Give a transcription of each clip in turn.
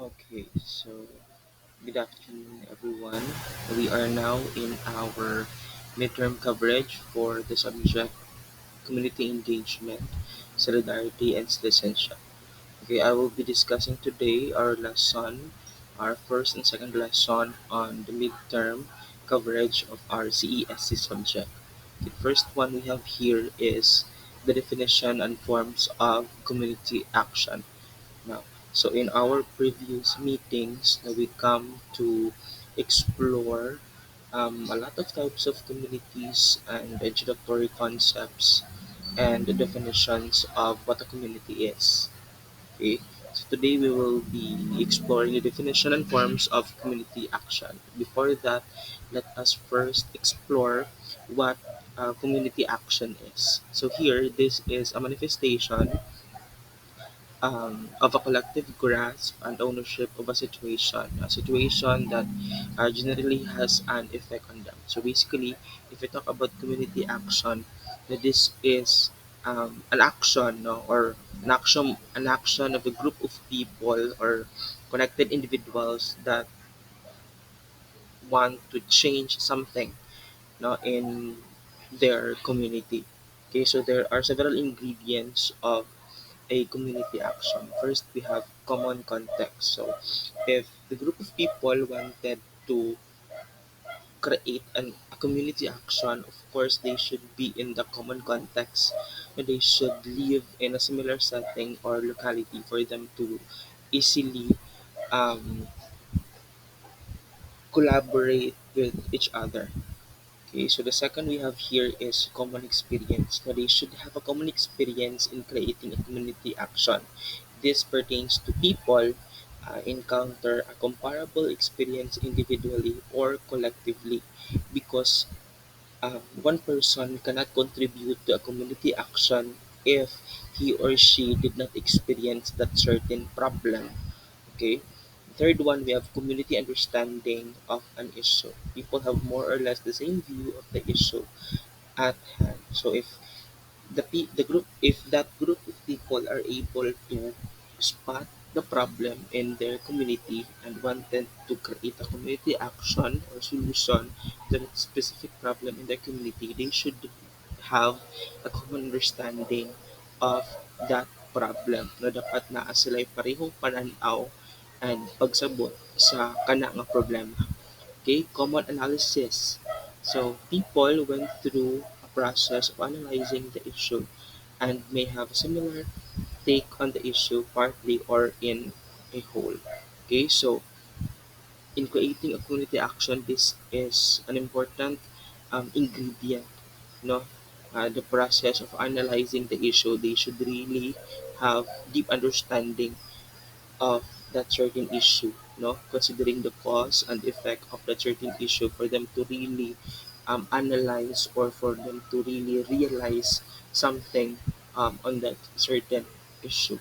Okay, so good afternoon, everyone. We are now in our midterm coverage for the subject community engagement, solidarity, and citizenship. Okay, I will be discussing today our lesson, our first and second lesson on the midterm coverage of our CESC subject. The first one we have here is the definition and forms of community action. Now, so in our previous meetings, we come to explore a lot of types of communities and introductory concepts and the definitions of what a community is. Okay, so today we will be exploring the definition and forms of community action. Before that, let us first explore what community action is. So here, this is a manifestation of a collective grasp and ownership of a situation that generally has an effect on them. So basically, if we talk about community action, that this is an action, no, or an action of a group of people or connected individuals that want to change something, no, in their community. Okay, so there are several ingredients of a community action. First, we have common context. So, if the group of people wanted to create a community action, of course, they should be in the common context. They should live in a similar setting or locality for them to easily um, collaborate with each other. Okay, so the second we have here is common experience. Now, they should have a common experience in creating a community action. This pertains to people encounter a comparable experience individually or collectively because one person cannot contribute to a community action if he or she did not experience that certain problem. Okay. Third one, we have community understanding of an issue. People have more or less the same view of the issue at hand. So if the group if that group of people are able to spot the problem in their community and wanted to create a community action or solution to that specific problem in their community, they should have a common understanding of that problem na dapat naa sila'y parehong pananaw and pagsabot sa kana nga problema. Okay, common analysis. So people went through a process of analyzing the issue and may have a similar take on the issue partly or in a whole. Okay, so in creating a community action, this is an important ingredient. No, the process of analyzing the issue, they should really have deep understanding of that certain issue, no, considering the cause and effect of that certain issue for them to really analyze or for them to really realize something on that certain issue.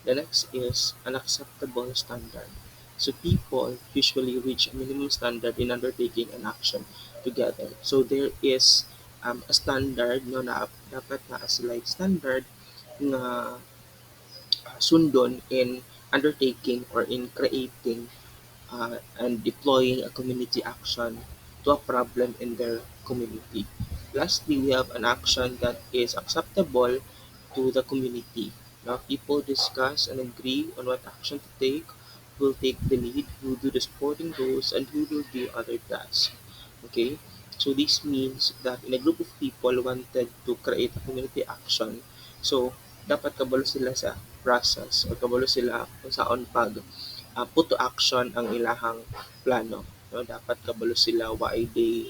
The next is an acceptable standard. So people usually reach a minimum standard in undertaking an action together. So there is a standard no na dapat na sila standard na sundon in undertaking or in creating and deploying a community action to a problem in their community. Lastly, we have an action that is acceptable to the community. Now, people discuss and agree on what action to take, who will take the lead, who will do the supporting roles, and who will do other tasks. Okay? So this means that in a group of people wanted to create a community action, so dapat kabalo sila sa process o kabalo sila kung saan pag put to action ang ilahang plano. No? Dapat kabalo sila why they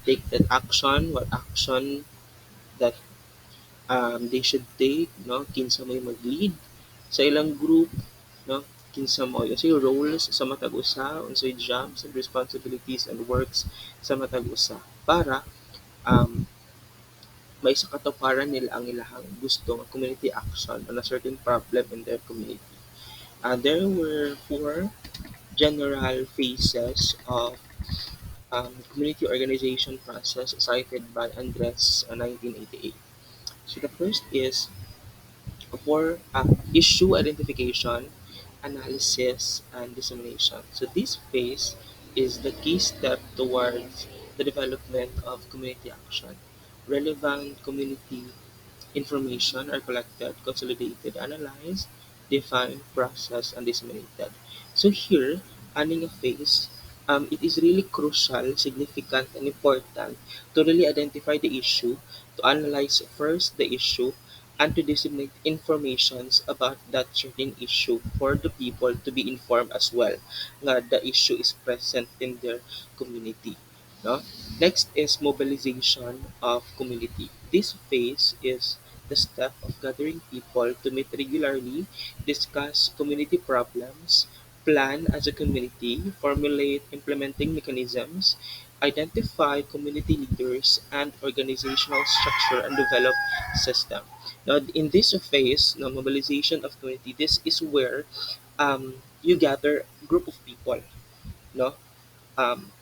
take that action, what action that they should take, no? Kinsa may mag-lead sa ilang group, no? Kinsa mo kasi roles sa matag usa, unsay jobs and responsibilities and works sa matag usa para um, may sa katuparan nila ang ilahang gusto nga community action on a certain problem in their community. There were four general phases of community organization process cited by Andres 1988. So the first is for issue identification analysis, and dissemination. So this phase is the key step towards the development of community action. Relevant community information are collected, consolidated, analyzed, defined, processed, and disseminated. So here, adding a phase, it is really crucial, significant, and important to really identify the issue, to analyze first the issue, and to disseminate informations about that certain issue for the people to be informed as well nga the issue is present in their community. No? Next is mobilization of community. This phase is the step of gathering people to meet regularly, discuss community problems, plan as a community, formulate implementing mechanisms, identify community leaders and organizational structure and develop system. Now, in this phase, the mobilization of community, this is where you gather group of people, no? Um,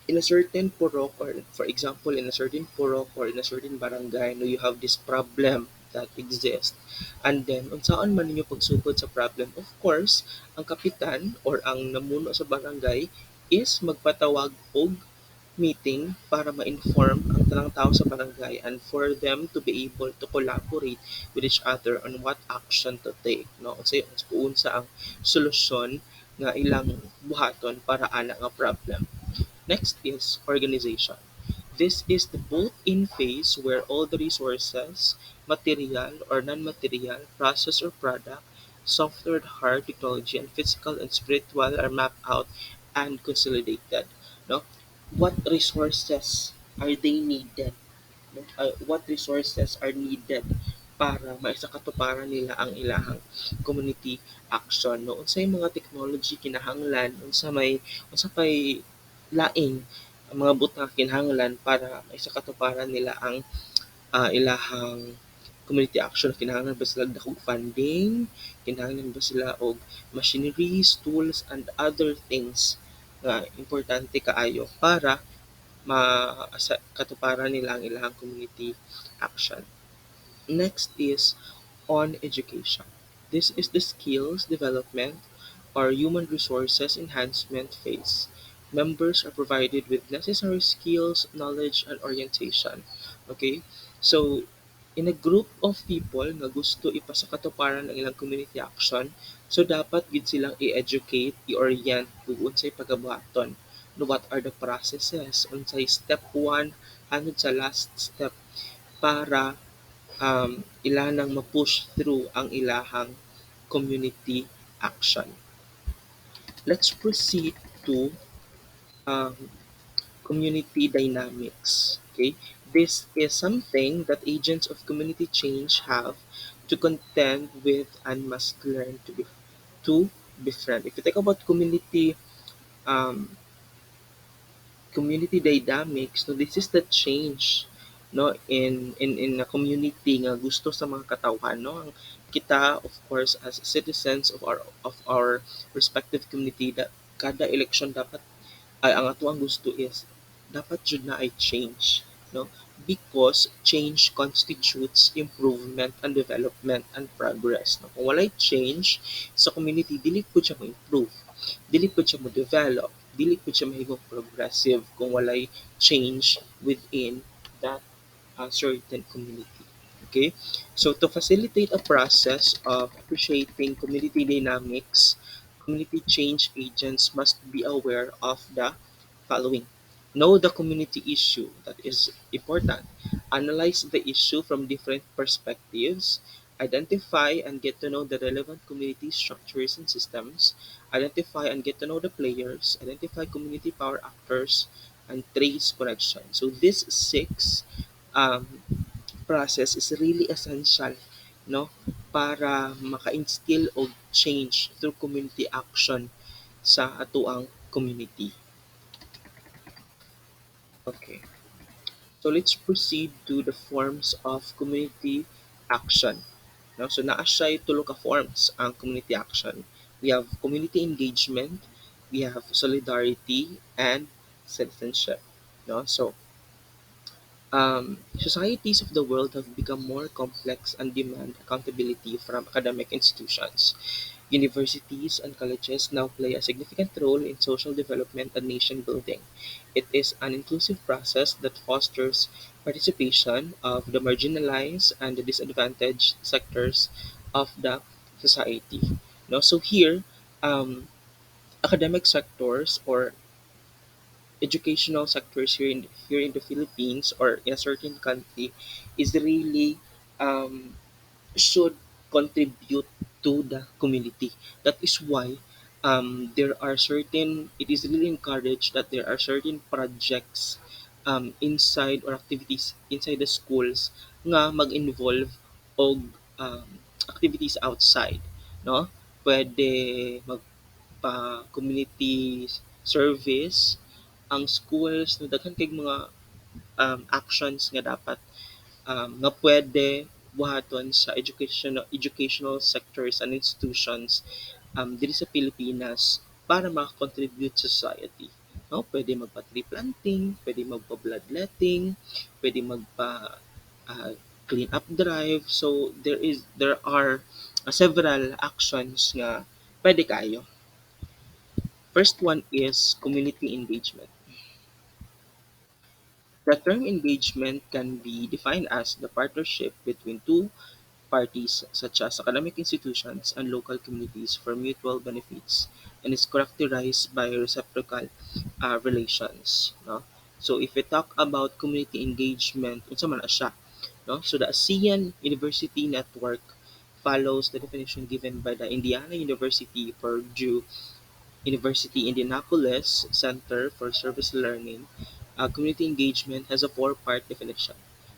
in a certain purok, or for example in a certain purok or in a certain barangay, no, you have this problem that exists, and then unsaon man ninyo pagsugod sa problem, of course ang kapitan or ang namuno sa barangay is magpatawag og meeting para ma-inform ang tanang tao sa barangay and for them to be able to collaborate with each other on what action to take, no, kasi kung sa ang solusyon nga ilang buhaton para ana nga problem. Next is organization. This is the built-in phase where all the resources, material or non-material, process or product, software, hard technology, and physical and spiritual are mapped out and consolidated. No? What resources are they needed? No? What resources are needed para maisakatuparan nila ang ilahang community action, no? Unsay mga technology kinahanglan, unsa pay laing ang mga butang kinahanglan para maisakatuparan nila ang ilahang community action. Kinahanglan ba sila dakong funding, kinahanglan ba sila og machineries, tools, and other things nga importante kaayo para makatuparan nila ang ilahang community action. Next is on education. This is the skills development or human resources enhancement phase. Members are provided with necessary skills, knowledge, and orientation. Okay? So, in a group of people nga gusto ipasakatuparan ang ilang community action, so dapat gid silang i-educate, i-orient kung unsay pagabuhaton. No, what are the processes? Unsay step 1 hangtod sa last step para ilanang ma-push through ang ilahang community action. Let's proceed to um, community dynamics. Okay, this is something that agents of community change have to contend with and must learn to befriend. If you think about um, community dynamics, no, this is the change, no, in a community nga gusto sa mga katawan, no, ang kita of course as citizens of our respective community, that kada election dapat ay ang atuang gusto is dapat jud na ay change, no, because change constitutes improvement and development and progress, no. Kung walay change sa community, dili pud siya mo-improve, dili pud siya mo-develop, dili pud siya mahimong progressive kung walay change within that certain community. Okay? So to facilitate a process of appreciating community dynamics, community change agents must be aware of the following. Know the community issue, that is important. Analyze the issue from different perspectives. Identify and get to know the relevant community structures and systems. Identify and get to know the players. Identify community power actors and trace connection. So this six um, process is really essential, no, para maka-instill og change through community action sa atuang community. Okay. So let's proceed to the forms of community action. No? So naa siya tulo ka forms ang community action. We have community engagement, we have solidarity, and citizenship. No? So societies of the world have become more complex and demand accountability from academic institutions, Universities and colleges now play a significant role in social development and nation building. It is an inclusive process that fosters participation of the marginalized and the disadvantaged sectors of the society. No, so here, um, academic sectors or educational sectors here in the Philippines or in a certain country is really um, should contribute to the community. That is why there are certain, it is really encouraged that there are certain projects inside or activities inside the schools nga mag-involve og um, activities outside. No? Pwede magpa-community service ang schools na daghan kay mga actions nga dapat nga pwede buhaton sa educational sectors and institutions diri sa Pilipinas para makakontribute sa society. No, pwede magpa-tree planting, pwede magpa-bloodletting, pwede magpa ah, clean up drive. So there are several actions nga pwede kayo. First one is community engagement. The term engagement can be defined as the partnership between two parties such as academic institutions and local communities for mutual benefits and is characterized by reciprocal relations. No? So if we talk about community engagement, unsa man na siya? No? So the ASEAN University Network follows the definition given by the Indiana University Purdue University Indianapolis Center for Service Learning. Community engagement has a four-part definition.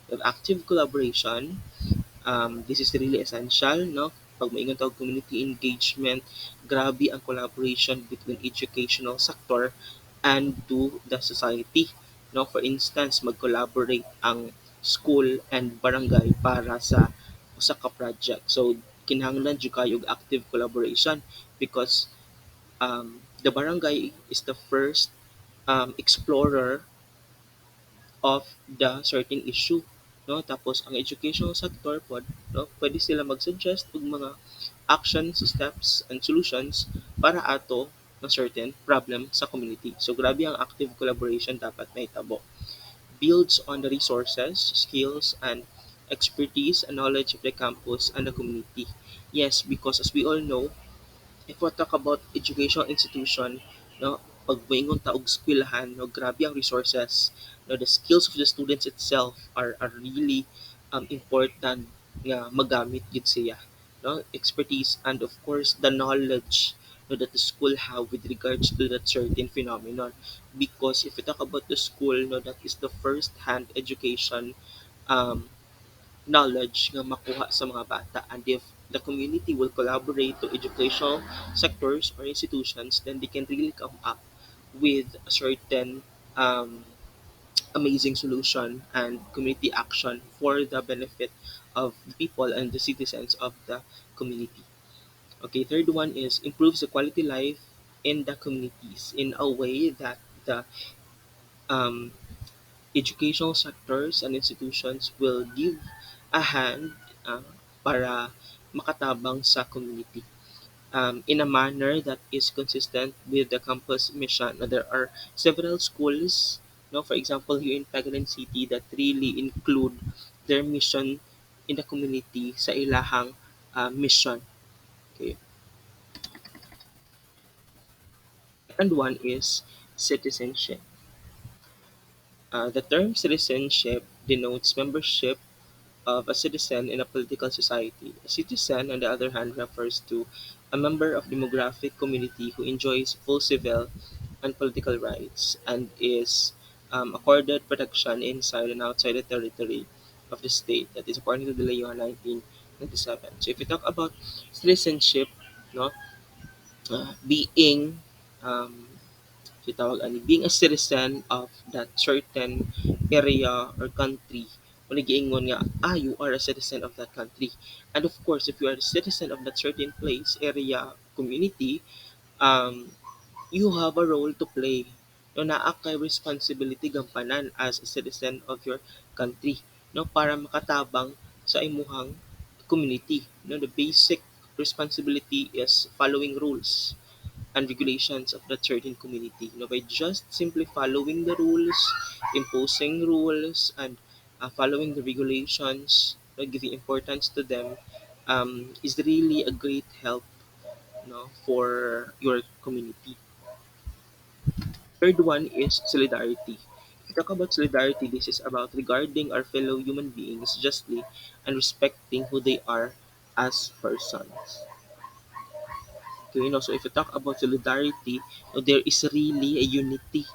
We have active collaboration. This is really essential, no? Pag maingon tawag community engagement, grabe ang collaboration between educational sector and to the society. No? For instance, mag-collaborate ang school and barangay para sa usa ka project. So, kinahanglan jud kayo og active collaboration because the barangay is the first explorer of the certain issue. No? Tapos, ang educational sector pod, no? Pwede sila mag-suggest og mga actions, steps, and solutions para ato ng certain problem sa community. So, grabe ang active collaboration dapat mahitabo. Builds on the resources, skills, and expertise and knowledge of the campus and the community. Yes, because as we all know, if we talk about educational institution, no, pag moingon ta og eskwelahan, no, grabe ang resources. No, the skills of the students itself are really important nga magamit gid siya. No, expertise and of course the knowledge no, that the school have with regards to that certain phenomenon. Because if we talk about the school, no, that is the first hand education um, knowledge nga makuha sa mga bata, and if the community will collaborate to educational sectors or institutions, then they can really come up with a certain amazing solution and community action for the benefit of the people and the citizens of the community. Okay, third one is improves the quality life in the communities in a way that the um, educational sectors and institutions will give a hand uh, para makatabang sa community in a manner that is consistent with the campus mission. Now, there are several schools, no, for example, here in Pagalan City that really include their mission in the community sa ilahang mission. Okay. And one is citizenship. The term citizenship denotes membership of a citizen in a political society. A citizen, on the other hand, refers to a member of demographic community who enjoys full civil and political rights and is accorded protection inside and outside the territory of the state. That is according to the Leo 1997. So if we talk about citizenship, no, being tawag ani being a citizen of that certain area or country muna giingon nga you are a citizen of that country, and of course if you are a citizen of that certain place, area, community, um, you have a role to play. No, naa kay responsibility gampanan as a citizen of your country, no, para makatabang sa imuhang community. No, the basic responsibility is following rules and regulations of that certain community. By just simply following the rules, imposing rules, and following the regulations, giving importance to them, is really a great help, for your community. Third one is solidarity. If we talk about solidarity, this is about regarding our fellow human beings justly and respecting who they are as persons. Okay, so if you talk about solidarity, there is really a unity,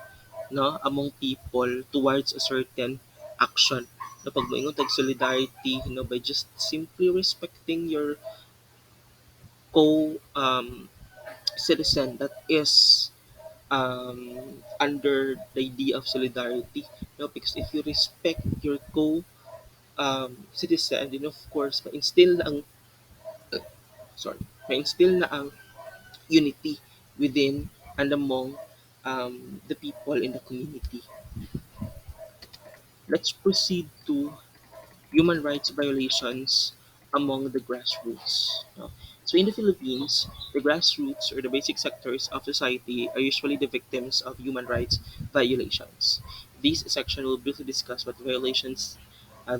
among people towards a certain action. Pag moingon tag solidarity, by just simply respecting your co citizen that is under the idea of solidarity. Because if you respect your co citizen, then of course ma-instill na ang sorry, ma-instill na ang unity within and among the people in the community. Let's proceed to human rights violations among the grassroots. So in the Philippines, the grassroots or the basic sectors of society are usually the victims of human rights violations. This section will briefly discuss what violations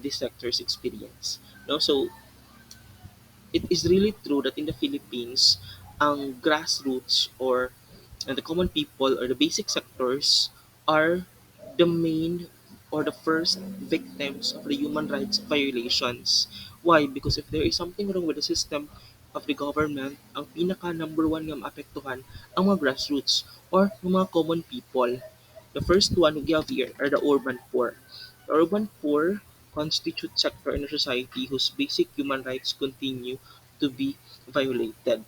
these sectors experience. So it is really true that in the Philippines, ang grassroots or the common people or the basic sectors are the main or the first victims of the human rights violations. Why? Because if there is something wrong with the system of the government, ang pinaka number one nga maapektuhan ang mga grassroots or mga common people. The first one we have here are the urban poor. The urban poor constitute sector in a society whose basic human rights continue to be violated.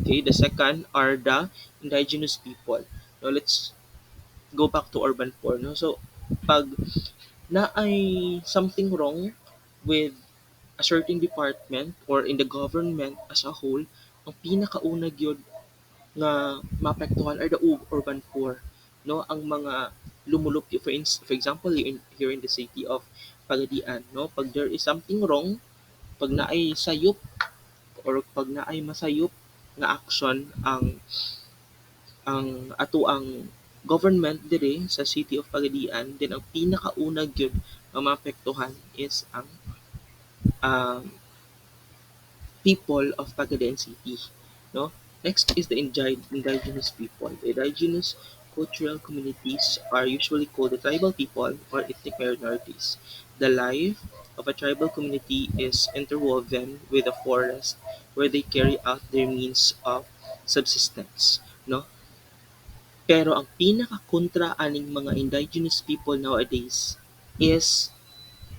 Okay, the second are the indigenous people. Now let's go back to urban poor. So pag na ay something wrong with a certain department or in the government as a whole, ang pinakauna gyud nga maapektuhan are the urban poor. Ang mga lumulupyo for example here in the city of Pagadian, pag there is something wrong, pag naay sayop or pag naay masayop nga action ang ato ang government dire sa City of Pagadian, then ang pinakauna gyud nga maapektuhan is ang um, people of Pagadian City. No? Next is the indigenous people. The indigenous cultural communities are usually called the tribal people or ethnic minorities. The life of a tribal community is interwoven with the forest where they carry out their means of subsistence. No? Pero ang pinaka-kontra aning mga indigenous people nowadays is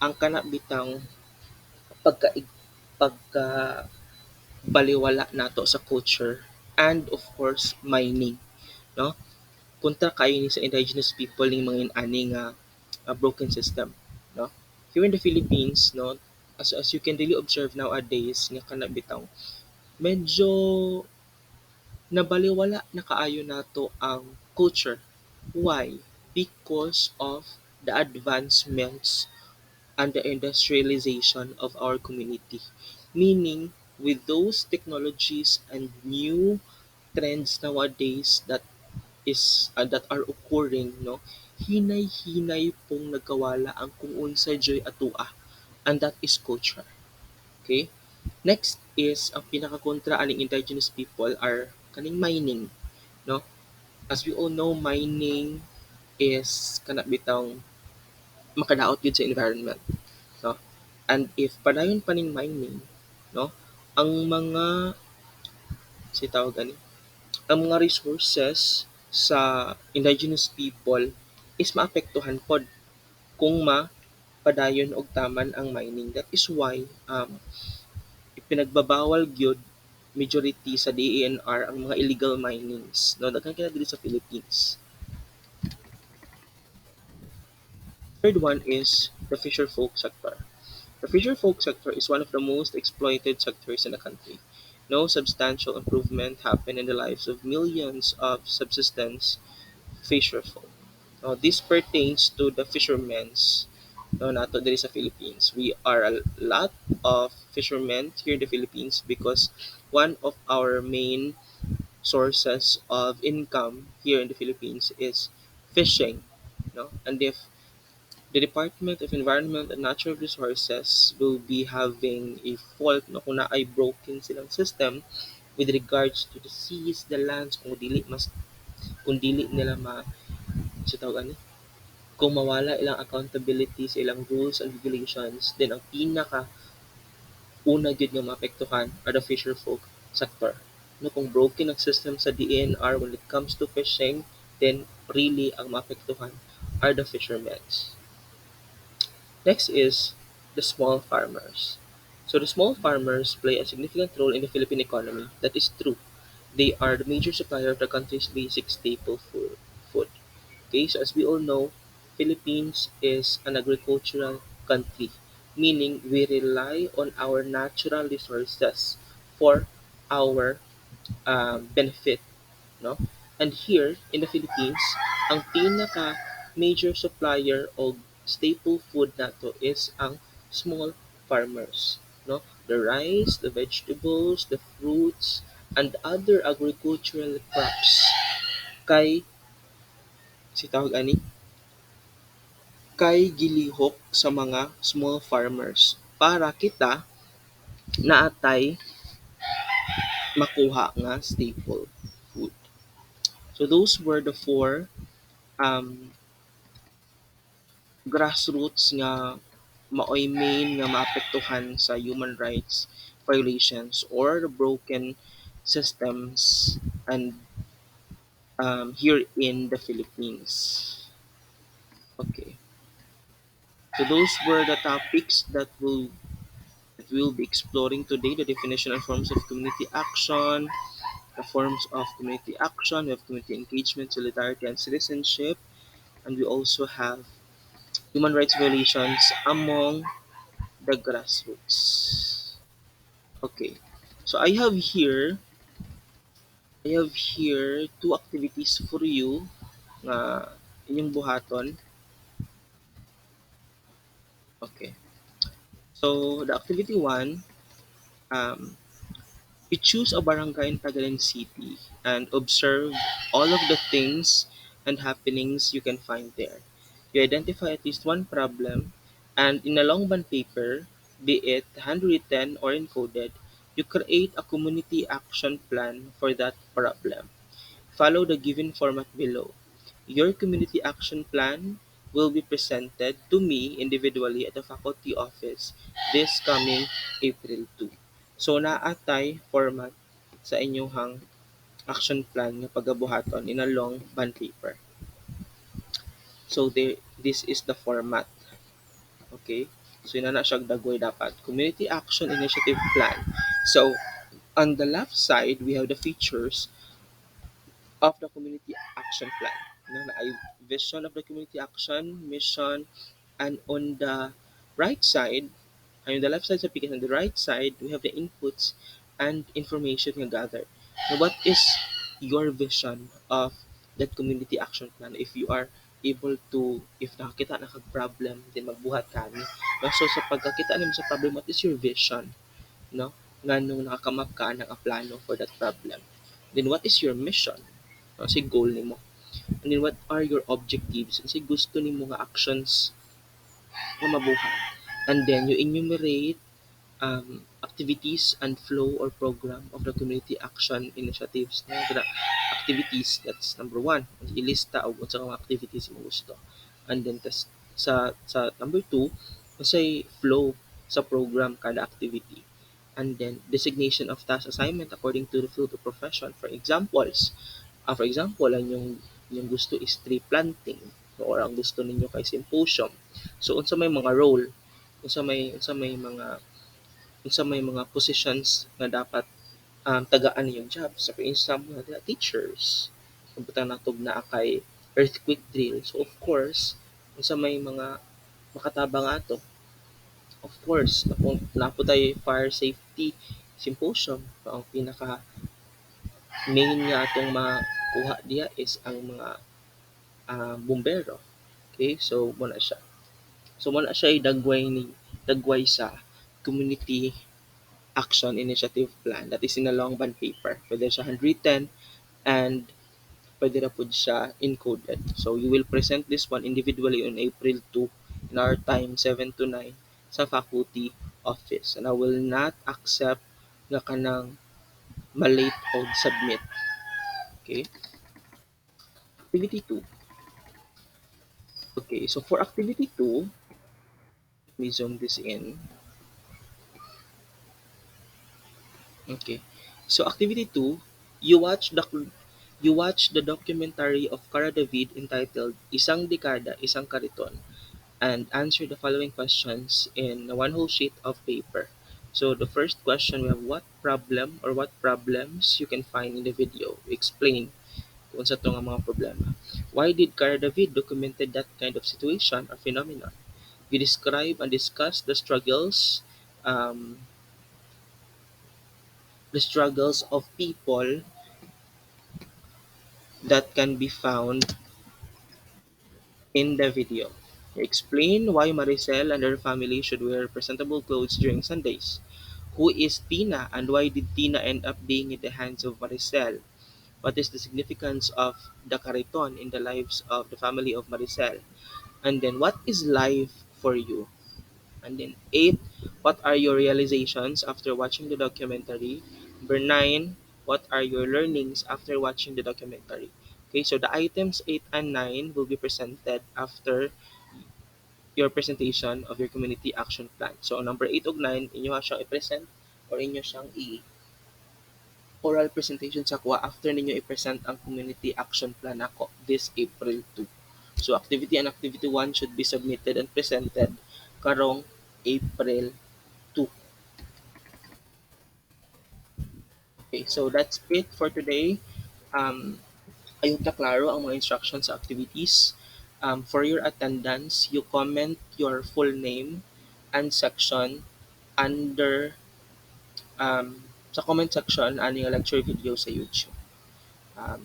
ang kanabitang pagka pagka baliwala nato sa culture and of course mining, no? Kontra kayo ni sa indigenous people ning mga ani nga broken system, no? Here in the Philippines, no, as you can really observe nowadays nga kanabitaw medyo nabaliwala na kaayo nato ang culture. Why? Because of the advancements and the industrialization of our community. Meaning, with those technologies and new trends nowadays that are occurring, hinay-hinay pong nagkawala ang kung unsa joy atua, and that is culture. Okay? Next is ang pinakakontra aning indigenous people are kaning mining, no? As we all know, mining is kana bitang makadaot gyud sa environment, no? And if padayon pa ning mining, no, ang mga si tawag ani, ang mga resources sa indigenous people is maapektuhan pod kung padayon og taman ang mining. That is why ipinagbabawal gyud majority sa DENR ang mga illegal minings. No, daghan kina diri sa Philippines. Third one is the fisher folk sector. The fisher folk sector is one of the most exploited sectors in the country. No substantial improvement happened in the lives of millions of subsistence fisher folk. Now, this pertains to the fishermen's nato diri sa Philippines. We are a lot of fishermen here in the Philippines because one of our main sources of income here in the Philippines is fishing, no? And if the Department of Environment and Natural Resources will be having a fault no kung ay broken silang system with regards to the seas, the lands, kung dili nila sa tawag ani, kung mawala ilang accountability sa ilang rules and regulations, then ang pinaka una gyud nga maapektuhan are the fisher folk sector. No, kung broken ang system sa DNR when it comes to fishing, then really ang maapektuhan are the fishermen. Next is the small farmers. So the small farmers play a significant role in the Philippine economy. That is true. They are the major supplier of the country's basic staple food. Okay, so as we all know, Philippines is an agricultural country, meaning we rely on our natural resources for our benefit, no? And here in the Philippines, ang pinaka major supplier of staple food nato is ang small farmers, no? The rice, the vegetables, the fruits, and other agricultural crops kay si tawag ani kay gilihok sa mga small farmers para kita naatay makuha nga staple food. So those were the four um, grassroots nga maoy main nga maapektuhan sa human rights violations or the broken systems and here in the Philippines. Okay, so those were the topics that we'll be exploring today: the definition and forms of community action, the forms of community action, we have community engagement, solidarity, and citizenship, and we also have human rights violations among the grassroots. Okay, so I have here two activities for you nga inyong buhaton. Okay, so the activity one, um, you choose a barangay in Tagalan City and observe all of the things and happenings you can find there. You identify at least one problem, and in a long bond paper, be it handwritten or encoded, you create a community action plan for that problem. Follow the given format below. Your community action plan will be presented to me individually at the faculty office this coming April 2. So naatay format sa inyong action plan nga pagabuhaton in a long bond paper. So this is the format. Okay? So ina na siya dagway dapat. Community Action Initiative Plan. So on the left side, we have the features of the community action plan. Na ay vision of the community action, mission, and on the right side, on the left side sa pikas, on the right side, we have the inputs and information nga gathered. Now, what is your vision of that community action plan? If you are able to, if nakakita na kag problem, then magbuhat ka ni. No? So, sa pagkakita nimo sa problem, what is your vision? No? Nga nung nakakamap ka ng plano for that problem. Then, what is your mission? No? Say goal nimo. And then, what are your objectives? And say gusto nimo nga actions nga mabuhat. And then, you enumerate activities and flow or program of the community action initiatives. No? The activities, that's number one. Ilista og unsa ka mga activities mo gusto. And then sa number two, say flow sa program kada activity. And then designation of task assignment according to the field of profession. For example, ang yung gusto is tree planting or ang gusto ninyo kay symposium. So unsa may mga role, unsa may mga positions nga dapat tagaan yung job. So for example, the teachers. Kumputan natog na kay earthquake drill. So of course, unsa may mga makatabang ato. Of course, napo tayo fire safety symposium. So, ang pinaka main nga atong makuha diya is ang mga bumbero. Okay? So muna siya. So muna siya ay dagway sa community action initiative plan that is in a long bond paper. Pwede siya handwritten and pwede na po siya encoded. So you will present this one individually on April 2 in our time 7 to 9 sa faculty office. And I will not accept nga kanang malate o submit. Okay? Activity 2. Okay, so for activity 2, let me zoom this in. Okay. So activity 2, you watch the you watch the documentary of Cara David entitled Isang Dekada, Isang Kariton and answer the following questions in one whole sheet of paper. So the first question we have what problem or what problems you can find in the video. Explain kung sa to nga mga problema. Why did Cara David documented that kind of situation or phenomenon? You describe and discuss um, the struggles of people that can be found in the video. Explain why Maricel and her family should wear presentable clothes during Sundays. Who is Tina and why did Tina end up being in the hands of Maricel? What is the significance of the Cariton in the lives of the family of Maricel? And then, what is life for you? And then, 8, what are your realizations after watching the documentary? Number 9, what are your learnings after watching the documentary? Okay, so the items 8 and 9 will be presented after your presentation of your community action plan. So, number 8 ug 9, inyo siyang i-present or inyo siyang oral presentation sa kuha after ninyo i-present ang community action plan nako this April 2. So, activity and activity 1 should be submitted and presented karong April 2. Okay, so that's it for today. I hope na klaro ang mga instructions sa activities. For your attendance, you comment your full name and section under sa comment section ani nga lecture video sa YouTube.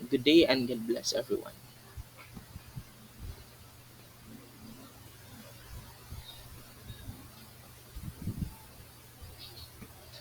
Good day and God bless everyone.